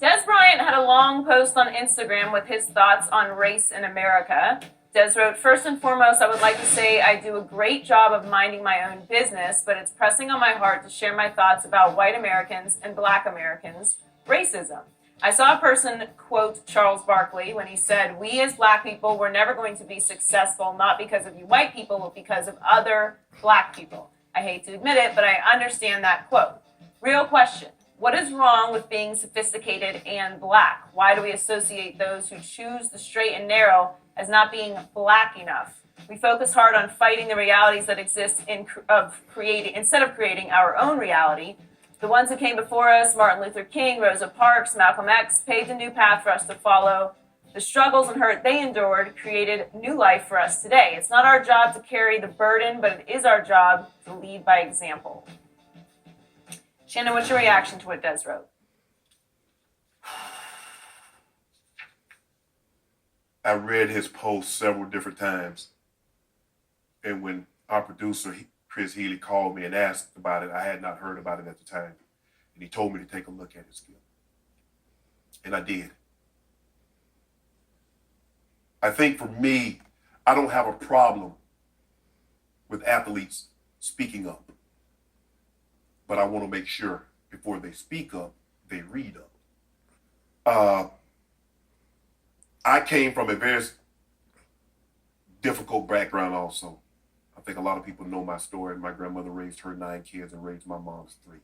Dez Bryant had a long post on Instagram with his thoughts on race in America. Dez wrote, "First and foremost, I would like to say I do a great job of minding my own business, but it's pressing on my heart to share my thoughts about white Americans and black Americans, racism. I saw a person quote Charles Barkley when he said, 'We as black people, we're never going to be successful, not because of you white people, but because of other black people.' I hate to admit it, but I understand that quote. Real question. What is wrong with being sophisticated and black? Why do we associate those who choose the straight and narrow as not being black enough? We focus hard on fighting the realities that exist instead of creating our own reality. The ones who came before us, Martin Luther King, Rosa Parks, Malcolm X, paved a new path for us to follow. The struggles and hurt they endured created new life for us today. It's not our job to carry the burden, but it is our job to lead by example." Shannon, what's your reaction to what Dez wrote? I read his post several different times. And when our producer, Chris Healy, called me and asked about it, I had not heard about it at the time. And he told me to take a look at it still. And I did. I think for me, I don't have a problem with athletes speaking up. But I want to make sure before they speak up, they read up. I came from a very difficult background also. I think a lot of people know my story. My grandmother raised her 9 kids and raised my mom's 3.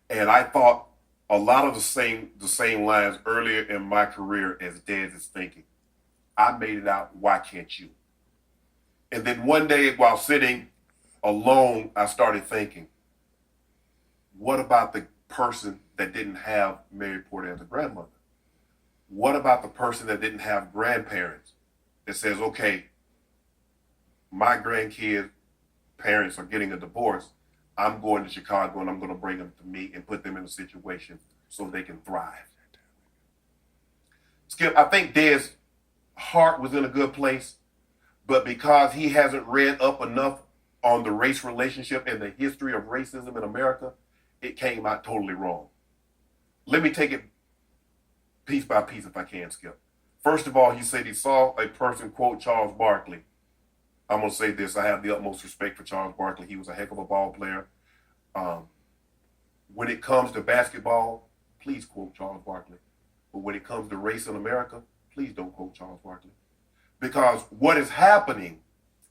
And I thought a lot of the same lines earlier in my career as Dez is thinking. I made it out, why can't you? And then one day while sitting alone, I started thinking, what about the person that didn't have Mary Porter as a grandmother? What about the person that didn't have grandparents that says, okay, my grandkids' parents are getting a divorce. I'm going to Chicago and I'm going to bring them to me and put them in a situation so they can thrive. Skip, I think Dez's heart was in a good place, but because he hasn't read up enough on the race relationship and the history of racism in America, it came out totally wrong. Let me take it piece by piece if I can, Skip. First of all, he said he saw a person quote Charles Barkley. I'm going to say this. I have the utmost respect for Charles Barkley. He was a heck of a ball player. When it comes to basketball, please quote Charles Barkley. But when it comes to race in America, please don't quote Charles Barkley. Because what is happening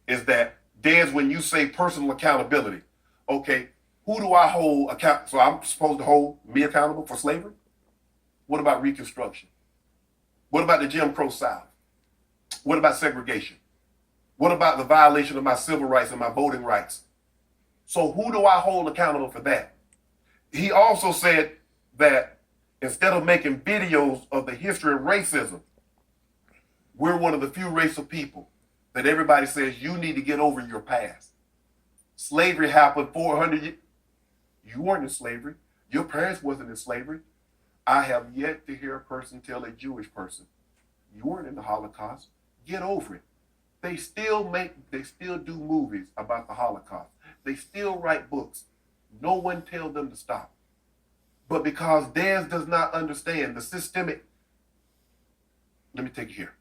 is that, Dez, when you say personal accountability, okay, who do I hold account? So I'm supposed to hold me accountable for slavery? What about Reconstruction? What about the Jim Crow South? What about segregation? What about the violation of my civil rights and my voting rights? So who do I hold accountable for that? He also said that instead of making videos of the history of racism, we're one of the few racial people that everybody says you need to get over your past. Slavery happened 400 years. You weren't in slavery. Your parents wasn't in slavery. I have yet to hear a person tell a Jewish person, you weren't in the Holocaust. Get over it. They still do movies about the Holocaust. They still write books. No one tells them to stop. But because Dez does not understand the systemic, let me take it here.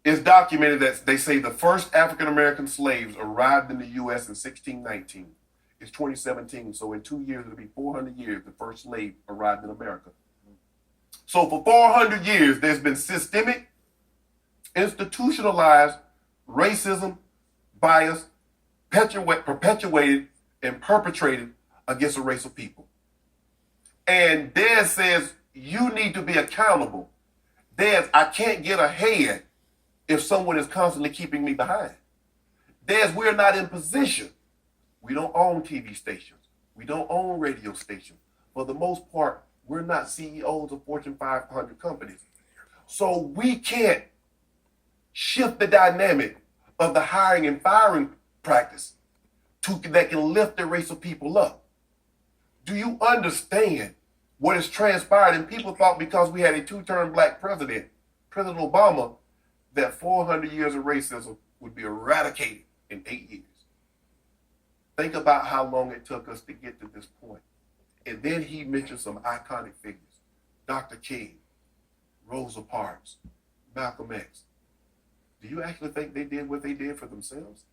It's documented that they say the first African-American slaves arrived in the U.S. in 1619. It's 2017, so in 2 years, it'll be 400 years the first slave arrived in America. So for 400 years, there's been systemic, institutionalized racism, bias, perpetuated and perpetrated against a race of people. And Dez says, you need to be accountable. Dez, I can't get ahead if someone is constantly keeping me behind. Dez, we're not in position. We don't own TV stations. We don't own radio stations. For the most part, we're not CEOs of Fortune 500 companies. So we can't shift the dynamic of the hiring and firing practice that can lift the race of people up. Do you understand what has transpired? And people thought because we had a 2-term black president, President Obama, that 400 years of racism would be eradicated in 8 years. Think about how long it took us to get to this point. And then he mentioned some iconic figures. Dr. King, Rosa Parks, Malcolm X, do you actually think they did what they did for themselves?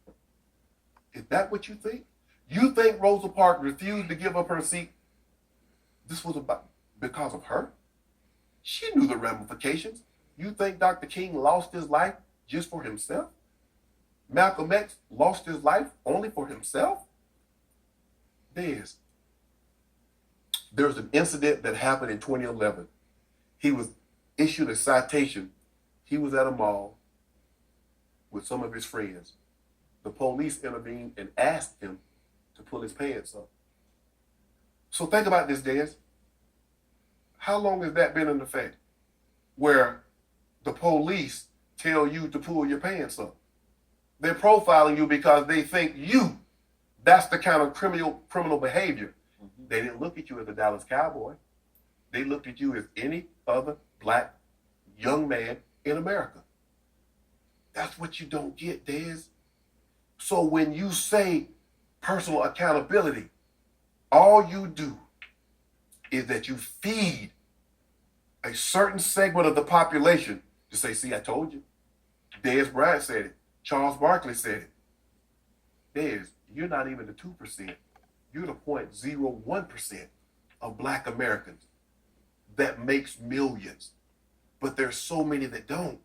Is that what you think? You think Rosa Parks refused to give up her seat? This was about because of her? She knew the ramifications. You think Dr. King lost his life just for himself? Malcolm X lost his life only for himself? There's an incident that happened in 2011. He was issued a citation. He was at a mall with some of his friends. The police intervened and asked him to pull his pants up. So think about this, Dez. How long has that been in effect? Where the police tell you to pull your pants up. They're profiling you because they think that's the kind of criminal behavior. Mm-hmm. They didn't look at you as a Dallas Cowboy. They looked at you as any other black young man in America. That's what you don't get, Dez. So when you say personal accountability, all you do is that you feed a certain segment of the population to say, see, I told you. Dez Bryant said it. Charles Barkley said it. Dez, you're not even the 2%. You're the 0.01% of black Americans that makes millions. But there's so many that don't.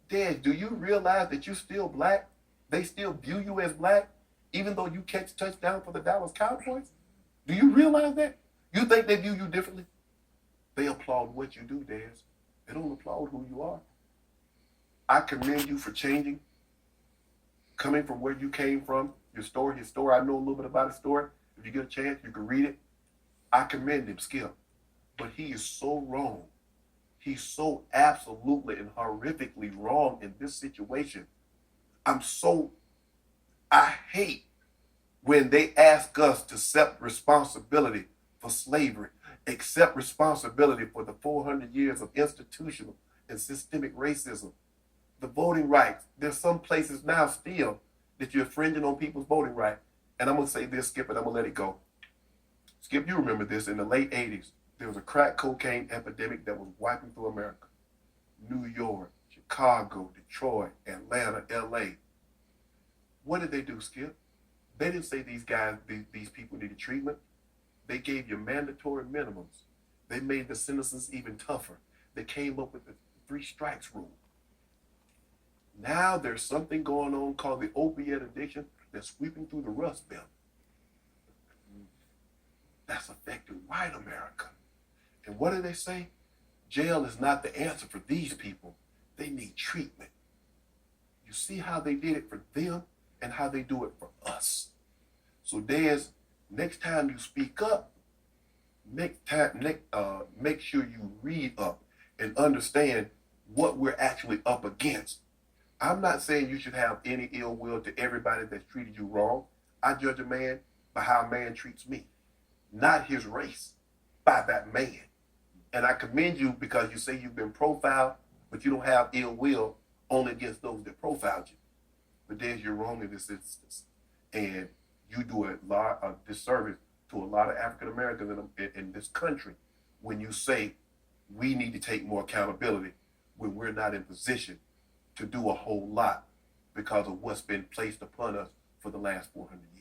Dez, do you realize that you're still black? They still view you as black, even though you catch touchdown for the Dallas Cowboys? Do you realize that? You think they view you differently? They applaud what you do, Dez. They don't applaud who you are. I commend you for changing, coming from where you came from, his story. I know a little bit about his story. If you get a chance, you can read it. I commend him, Skip. But he is so wrong. He's so absolutely and horrifically wrong in this situation. I hate when they ask us to accept responsibility for slavery, accept responsibility for the 400 years of institutional and systemic racism, the voting rights. There's some places now still that you're infringing on people's voting right. And I'm going to say this, Skip, and I'm going to let it go. Skip, you remember this. In the late 80s, there was a crack cocaine epidemic that was wiping through America. New York, Chicago, Detroit, Atlanta, LA. What did they do, Skip? They didn't say these people needed treatment. They gave you mandatory minimums. They made the sentences even tougher. They came up with the 3 strikes rule. Now there's something going on called the opiate addiction that's sweeping through the Rust Belt. That's affecting white America. And what do they say? Jail is not the answer for these people. They need treatment. You see how they did it for them and how they do it for us. So Dez, next time you speak up, make sure you read up and understand what we're actually up against. I'm not saying you should have any ill will to everybody that's treated you wrong. I judge a man by how a man treats me, not his race, by that man. And I commend you because you say you've been profiled, but you don't have ill will only against those that profiled you. But Dez, you're wrong in this instance. And you do a disservice to a lot of African Americans in this country when you say we need to take more accountability when we're not in position to do a whole lot because of what's been placed upon us for the last 400 years.